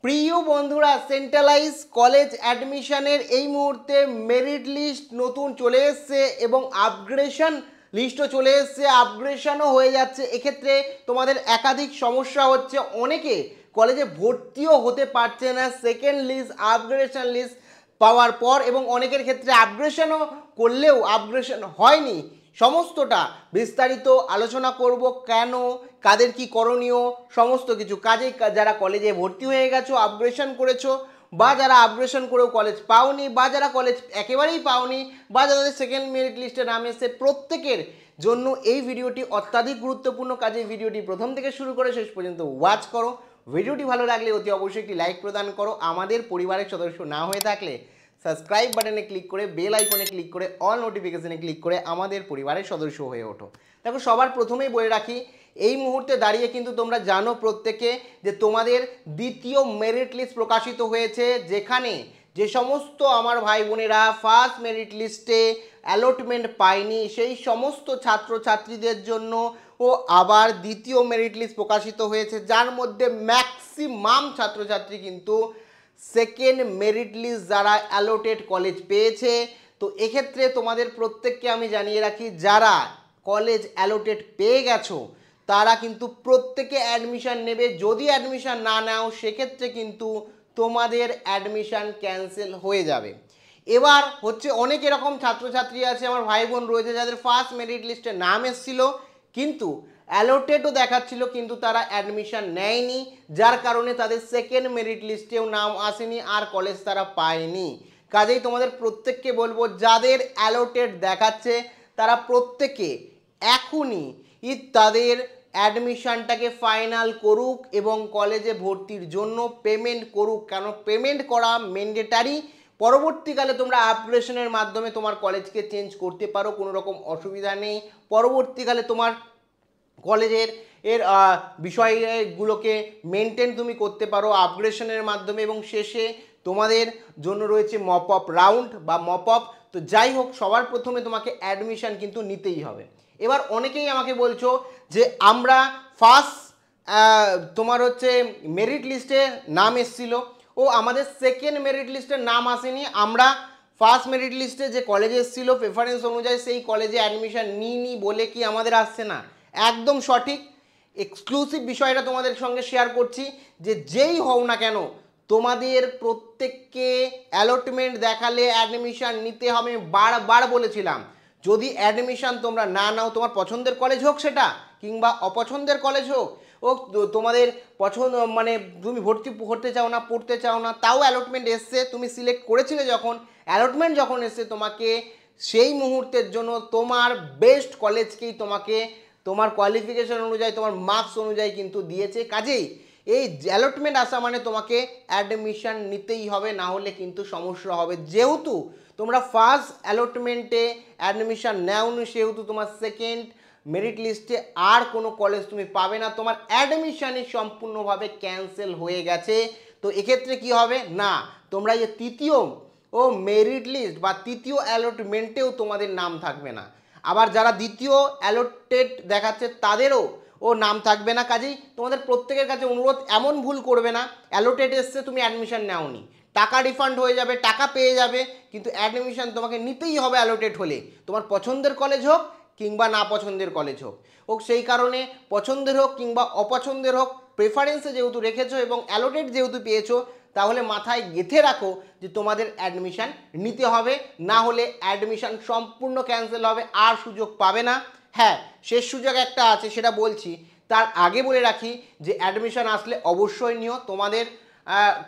প্রিয় বন্ধুরা, centralise college অ্যাডমিশনের এই মুহূর্তে মেরিট লিস্ট নতুন চলে এসছে এবং আপগ্রেডেশন লিস্টও চলে এসছে, আপগ্রেডেশনও হয়ে যাচ্ছে। এক্ষেত্রে তোমাদের একাধিক সমস্যা হচ্ছে, অনেকে কলেজে ভর্তিও হতে পারছে না সেকেন্ড লিস্ট আপগ্রেডেশন লিস্ট পাওয়ার পর, এবং অনেকের ক্ষেত্রে আপগ্রেডেশনও করলেও আপগ্রেডেশন হয়নি। সমস্তটা বিস্তারিত আলোচনা করব, কেন, কাদের কি করণীয়, সমস্ত কিছু কাজে যারা কলেজে ভর্তি হয়ে গেছো, আপগ্রেডেশন করেছো, বা যারা আপগ্রেডেশন করেও কলেজ পাওনি, বা যারা কলেজ একেবারেই পাওনি, বা যাদের সেকেন্ড মেরিট লিস্টে নাম এসেছে, প্রত্যেকের জন্য এই ভিডিওটি অত্যাধিক গুরুত্বপূর্ণ। কাজে ভিডিওটি প্রথম থেকে শুরু করে শেষ পর্যন্ত ওয়াচ করো। ভিডিওটি ভালো লাগলে অতি অবশ্যই একটি লাইক প্রদান করো। আমাদের পরিবারের সদস্য না হয়ে থাকলে সাবস্ক্রাইব বাটনে ক্লিক করে বেল আইকনে ক্লিক করে অল নোটিফিকেশনে ক্লিক করে আমাদের পরিবারের সদস্য হয়ে ওঠো। দেখো, সবার প্রথমেই বলে রাখি, এই মুহূর্তে দাঁড়িয়ে কিন্তু তোমরা জানো প্রত্যেকে যে তোমাদের দ্বিতীয় মেরিট লিস্ট প্রকাশিত হয়েছে, যেখানে যে সমস্ত আমার ভাই বোনেরা ফার্স্ট মেরিট লিস্টে অ্যালটমেন্ট পায়নি সেই সমস্ত ছাত্রছাত্রীদের জন্য ও আবার দ্বিতীয় মেরিট লিস্ট প্রকাশিত হয়েছে, যার মধ্যে ম্যাক্সিমাম ছাত্রছাত্রী কিন্তু সেকেন্ড মেরিট লিস্ট যারা অ্যালোটেড কলেজ পেয়েছে। তো এক্ষেত্রে তোমাদের প্রত্যেককে আমি জানিয়ে রাখি, যারা কলেজ অ্যালোটেড পেয়ে গেছো তারা কিন্তু প্রত্যেকে অ্যাডমিশান নেবে। যদি অ্যাডমিশান না নাও সেক্ষেত্রে কিন্তু তোমাদের অ্যাডমিশান ক্যান্সেল হয়ে যাবে। এবার হচ্ছে, অনেক এরকম ছাত্রছাত্রী আছে, আমার ভাই বোন রয়েছে, যাদের ফার্স্ট মেরিট লিস্টে নাম এসেছিল কিন্তু অ্যালোটেডও দেখাচ্ছিল, কিন্তু তারা অ্যাডমিশান নেয়নি, যার কারণে তাদের সেকেন্ড মেরিট লিস্টেও নাম আসেনি আর কলেজ তারা পায়নি। কাজেই তোমাদের প্রত্যেককে বলবো, যাদের অ্যালোটেড দেখাচ্ছে তারা প্রত্যেকে এখনই তাদের অ্যাডমিশানটাকে ফাইনাল করুক এবং কলেজে ভর্তির জন্য পেমেন্ট করুক, কেন পেমেন্ট করা ম্যান্ডেটারি। পরবর্তীকালে তোমরা আপগ্রেডেশনের মাধ্যমে তোমার কলেজকে চেঞ্জ করতে পারো, কোনো রকম অসুবিধা নেই। পরবর্তীকালে তোমার কলেজের বিষয়গুলোকে মেনটেন তুমি করতে পারো আপগ্রেডেশনের মাধ্যমে, এবং শেষে তোমাদের জন্য রয়েছে মপ আপ রাউন্ড বা মপ আপ। তো যাই হোক, সবার প্রথমে তোমাকে অ্যাডমিশান কিন্তু নিতেই হবে। এবার অনেকেই আমাকে বলছো যে আমরা ফার্স্ট তোমার হচ্ছে মেরিট লিস্টে নাম এসেছিল ও আমাদের সেকেন্ড মেরিট লিস্টের নাম আসেনি, আমরা ফার্স্ট মেরিট লিস্টে যে কলেজে এসেছিলো প্রেফারেন্স অনুযায়ী সেই কলেজে অ্যাডমিশান নিইনি বলে কি আমাদের আসছে না? একদম সঠিক। এক্সক্লুসিভ বিষয়টা তোমাদের সঙ্গে শেয়ার করছি যে যেই হও না কেন তোমাদের প্রত্যেককে অ্যালটমেন্ট দেখালে অ্যাডমিশান নিতে হবে। বারবার বলেছিলাম, যদি অ্যাডমিশান তোমরা না নাও, তোমার পছন্দের কলেজ হোক সেটা কিংবা অপছন্দের কলেজ হোক, ও তোমাদের পছন্দ মানে তুমি ভর্তি হতে চাও না, পড়তে চাও না, তাও অ্যালটমেন্ট এসছে, তুমি সিলেক্ট করেছিলে যখন, অ্যালটমেন্ট যখন এসছে তোমাকে সেই মুহূর্তের জন্য তোমার বেস্ট কলেজকেই তোমাকে তোমার কোয়ালিফিকেশন অনুযায়ী তোমার মার্কস অনুযায়ী কিন্তু দিয়েছে। কাজেই এই অ্যালটমেন্ট আসা মানে তোমাকে অ্যাডমিশান নিতেই হবে, না হলে কিন্তু সমস্যা হবে। যেহেতু তোমরা ফার্স্ট অ্যালটমেন্টে অ্যাডমিশান নেওনি, সেহেতু তোমার সেকেন্ড মেরিট লিস্টে আর কোনো কলেজ তুমি পাবে না, তোমার অ্যাডমিশানই সম্পূর্ণভাবে ক্যান্সেল হয়ে গেছে। তো এক্ষেত্রে কি হবে না, তোমরা এই তৃতীয় ও মেরিট লিস্ট বা তৃতীয় অ্যালটমেন্টেও তোমাদের নাম থাকবে না, আবার যারা দ্বিতীয় অ্যালটেড দেখাচ্ছে তাদেরও নাম থাকবে না। কাজেই তোমাদের প্রত্যেকের কাছে অনুরোধ, এমন ভুল করবে না অ্যালোটেড এসছে তুমি অ্যাডমিশান নেওনি, টাকা রিফান্ড হয়ে যাবে, টাকা পেয়ে যাবে, কিন্তু অ্যাডমিশান তোমাকে নিতেই হবে অ্যালোটেড হলে, তোমার পছন্দের কলেজ হোক কিংবা না পছন্দের কলেজ হোক। সেই কারণে পছন্দের হোক কিংবা অপছন্দের হোক, প্রেফারেন্সে যেহেতু রেখেছো এবং অ্যালোটেড যেহেতু পেয়েছো, তাহলে মাথায় গেঁথে রাখো যে তোমাদের অ্যাডমিশান নিতে হবে, না হলে অ্যাডমিশান সম্পূর্ণ ক্যান্সেল হবে, আর সুযোগ পাবে না। হ্যাঁ, শেষ সুযোগ একটা আছে, সেটা বলছি। তার আগে বলে রাখি যে অ্যাডমিশান আসলে অবশ্যই নিও, তোমাদের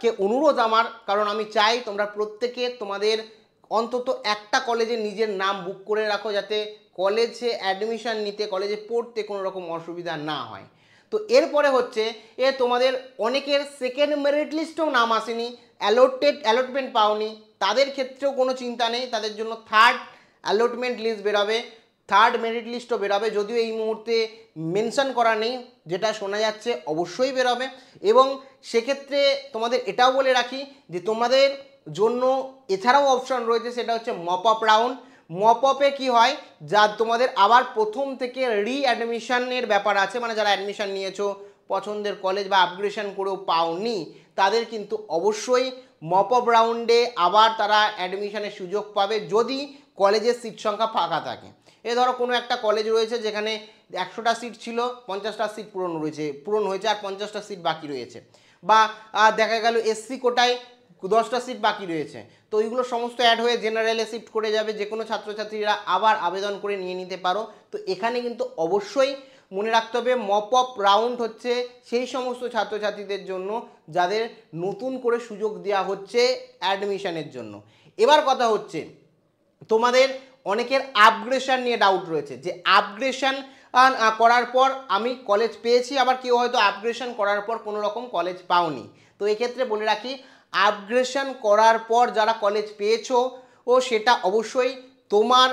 কে অনুরোধ আমার, কারণ আমি চাই তোমরা প্রত্যেকে তোমাদের অন্তত একটা কলেজে নিজের নাম বুক করে রাখো, যাতে কলেজে অ্যাডমিশান নিতে, কলেজে পড়তে কোনো রকম অসুবিধা না হয়। তো এরপরে হচ্ছে তোমাদের অনেকের সেকেন্ড মেরিট লিস্টেও নাম আসেনি, অ্যালটমেন্ট পাওনি, তাদের ক্ষেত্রেও কোনো চিন্তা নেই, তাদের জন্য থার্ড অ্যালটমেন্ট লিস্ট বেরোবে, থার্ড মেরিট লিস্টও বেরোবে, যদিও এই মুহূর্তে মেনশন করা নেই, যেটা শোনা যাচ্ছে অবশ্যই বেরোবে। এবং সেক্ষেত্রে তোমাদের এটাও বলে রাখি যে তোমাদের জন্য এছাড়াও অপশন রয়েছে, সেটা হচ্ছে মপ আপ রাউন্ড। মপ আপে কী হয়, যা তোমাদের আবার প্রথম থেকে রিঅ্যাডমিশনের ব্যাপার আছে, মানে যারা অ্যাডমিশন নিয়েছো পছন্দের কলেজ বা আপগ্রেডেশন করেও পাওনি, তাদের কিন্তু অবশ্যই মপ আপ রাউন্ডে আবার তারা অ্যাডমিশনের সুযোগ পাবে যদি কলেজের সিট সংখ্যা ফাঁকা থাকে। এ ধরো কোনো একটা কলেজ রয়েছে যেখানে 100টা সিট ছিল, 50টা সিট পূরণ হয়েছে আর 50টা সিট বাকি রয়েছে, বা দেখা গেল এসসি কোটায় 10টা সিট বাকি রয়েছে, তো ওইগুলো সমস্ত অ্যাড হয়ে জেনারেলে শিফট করে যাবে, যে কোনো ছাত্রছাত্রীরা আবার আবেদন করে নিয়ে নিতে পারো। তো এখানে কিন্তু অবশ্যই মনে রাখতে হবে মপ আপ রাউন্ড হচ্ছে সেই সমস্ত ছাত্রছাত্রীদের জন্য যাদের নতুন করে সুযোগ দেওয়া হচ্ছে অ্যাডমিশনের জন্য। এবার কথা হচ্ছে তোমাদের অনেকের আপগ্রেশন নিয়ে ডাউট রয়েছে, যে আপগ্রেশন করার পর আমি কলেজ পেয়েছি, আবার কেউ হয়তো আপগ্রেশন করার পর কোনো রকম কলেজ পাওনি। তো এক্ষেত্রে বলে রাখি, আপগ্রেশন করার পর যারা কলেজ পেয়েছো ও সেটা অবশ্যই তোমার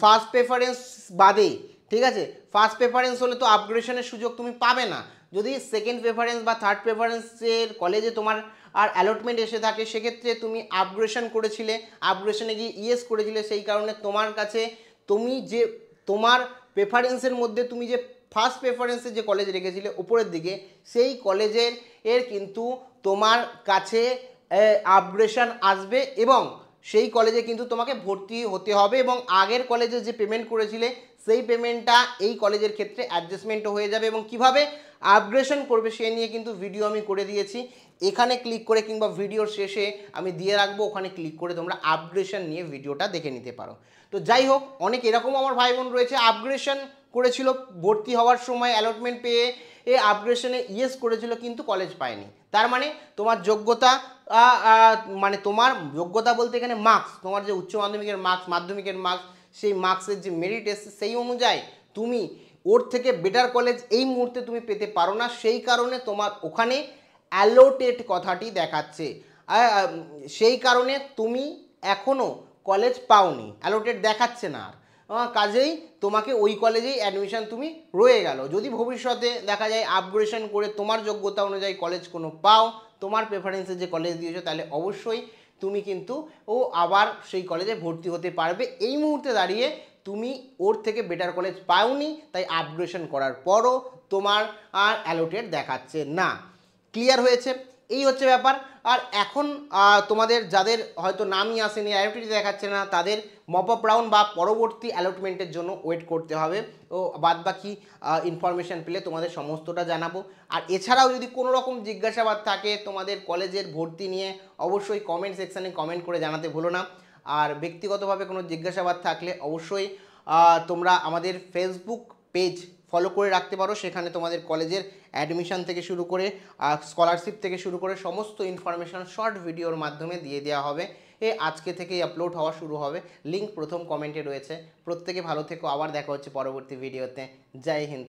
ফার্স্ট প্রেফারেন্স বাদে, ঠিক আছে? ফার্স্ট প্রেফারেন্স হলে তো আপগ্রেশনের সুযোগ তুমি পাবে না। যদি সেকেন্ড প্রেফারেন্স বা থার্ড প্রেফারেন্সের কলেজে তোমার আর অ্যালটমেন্ট এসে থাকে, সেক্ষেত্রে তুমি আপগ্রেশন করেছিলে, আপগ্রেশনে গিয়ে ইয়েস করেছিলে, সেই কারণে তোমার কাছে তুমি যে তোমার প্রেফারেন্সের মধ্যে তুমি যে ফার্স্ট প্রেফারেন্সে যে কলেজ রেখেছিলে উপরের দিকে, সেই কলেজের কিন্তু তোমার কাছে আপগ্রেশন আসবে এবং সেই কলেজে কিন্তু তোমাকে ভর্তি হতে হবে, এবং আগের কলেজে যে পেমেন্ট করেছিলে সেই পেমেন্টটা এই কলেজের ক্ষেত্রে অ্যাডজাস্টমেন্টও হয়ে যাবে। এবং কিভাবে আপগ্রেশন করবে সে নিয়ে কিন্তু ভিডিও আমি করে দিয়েছি, এখানে ক্লিক করে কিংবা ভিডিওর শেষে আমি দিয়ে রাখবো, ওখানে ক্লিক করে তোমরা আপগ্রেশন নিয়ে ভিডিওটা দেখে নিতে পারো। তো যাই হোক, অনেক এরকম আমার ভাই বোন রয়েছে আপগ্রেশন করেছিল, ভর্তি হওয়ার সময় অ্যালটমেন্ট পেয়ে আপগ্রেশনে ইয়েস করেছিল কিন্তু কলেজ পায়নি। তার মানে তোমার যোগ্যতা, মানে তোমার যোগ্যতা বলতে এখানে মার্কস, তোমার যে উচ্চ মাধ্যমিকের মার্কস, মাধ্যমিকের মার্কস, সেই মার্কসের যে মেরিট এসছে সেই অনুযায়ী তুমি ওর থেকে বেটার কলেজ এই মুহূর্তে তুমি পেতে পারো না, সেই কারণে তোমার ওখানে অ্যালোটেড কথাটি দেখাচ্ছে, সেই কারণে তুমি এখনও কলেজ পাওনি, অ্যালোটেড দেখাচ্ছে না আর, কাজেই তোমাকে ওই কলেজেই অ্যাডমিশন তুমি রয়ে গেল। যদি ভবিষ্যতে দেখা যায় আপগ্রেশন করে তোমার যোগ্যতা অনুযায়ী কলেজ কোনো পাও, তোমার প্রেফারেন্সে যে কলেজ দিয়েছো, তাহলে অবশ্যই তুমি কিন্তু আবার সেই কলেজে ভর্তি হতে পারবে। এই মুহূর্তে দাঁড়িয়ে তুমি ওর থেকে বেটার কলেজ পাওনি, তাই আপগ্রেশন করার পরও তোমার আর অ্যালোটেড দেখাচ্ছে না। ক্লিয়ার হয়েছে? এই হচ্ছে ব্যাপার। আর এখন তোমাদের যাদের হয়তো নামই আসেনি, অ্যালোটেড দেখাচ্ছে না, তাদের মপ আপ রাউন্ড বা পরবর্তী অ্যালটমেন্টের জন্য ওয়েট করতে হবে। ও বাদবাকি ইনফরমেশান পেলে তোমাদের সমস্তটা জানাবো। আর এছাড়াও যদি কোনো রকম জিজ্ঞাসাবাদ থাকে তোমাদের কলেজের ভর্তি নিয়ে, অবশ্যই কমেন্ট সেকশানে কমেন্ট করে জানাতে ভুলো না। আর ব্যক্তিগতভাবে কোনো জিজ্ঞাসাবাদ থাকলে অবশ্যই তোমরা আমাদের ফেসবুক পেজ ফলো করে রাখতে পারো, সেখানে তোমাদের কলেজের অ্যাডমিশন থেকে শুরু করে স্কলারশিপ থেকে শুরু করে সমস্ত ইনফরমেশান শর্ট ভিডিওর মাধ্যমে দিয়ে দেওয়া হবে। আজকে থেকেই আপলোড হওয়া শুরু হবে, লিঙ্ক প্রথম কমেন্টে রয়েছে। প্রত্যেকে ভালো থেকো, আবার দেখা হচ্ছে পরবর্তী ভিডিওতে। জয় হিন্দ।